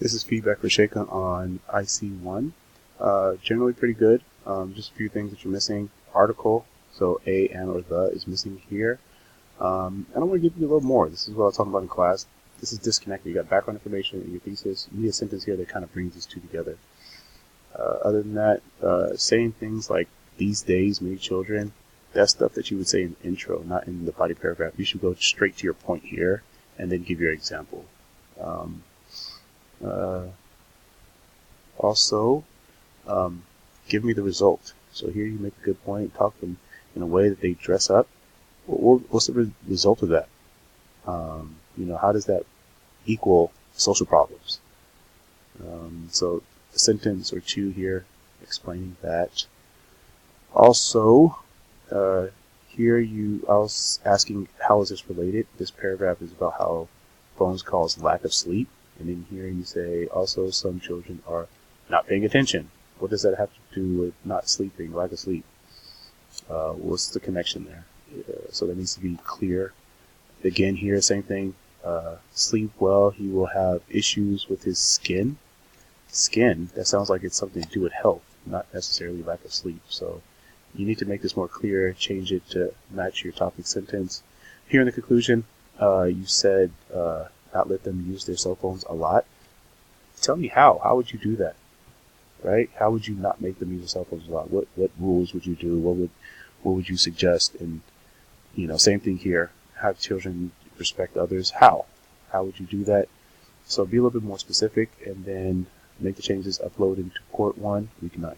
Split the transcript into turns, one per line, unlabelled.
This is feedback for Shaika on IC1. Generally pretty good. Just a few things that you're missing. Article, so a and or the is missing here. And I'm going to give you a little more. This is what I was talking about in class. This is disconnected. You got background information in your thesis. You need a sentence here that kind of brings these two together. Other than that, saying things like these days, many children, that's stuff that you would say in the intro, not in the body paragraph. You should go straight to your point here and then give your example. Also, give me the result. So here you make a good point. Talk to them in a way that they dress up. What's the result of that? How does that equal social problems? So a sentence or two here explaining that. Also, here I was asking, how is this related? This paragraph is about how phones cause lack of sleep. And in here you say, also some children are not paying attention. What does that have to do with not sleeping, lack of sleep? What's the connection there? So that needs to be clear. Again, here, same thing. Sleep well, he will have issues with his skin. Skin, that sounds like it's something to do with health, not necessarily lack of sleep. So you need to make this more clear, change it to match your topic sentence. Here in the conclusion, you said not let them use their cell phones a lot. Tell me how. How would you do that? Right? How would you not make them use their cell phones a lot? What rules would you do? What would you suggest? And same thing here. Have children respect others. How? How would you do that? So be a little bit more specific, and then make the changes. Upload into Port 1. Week 9.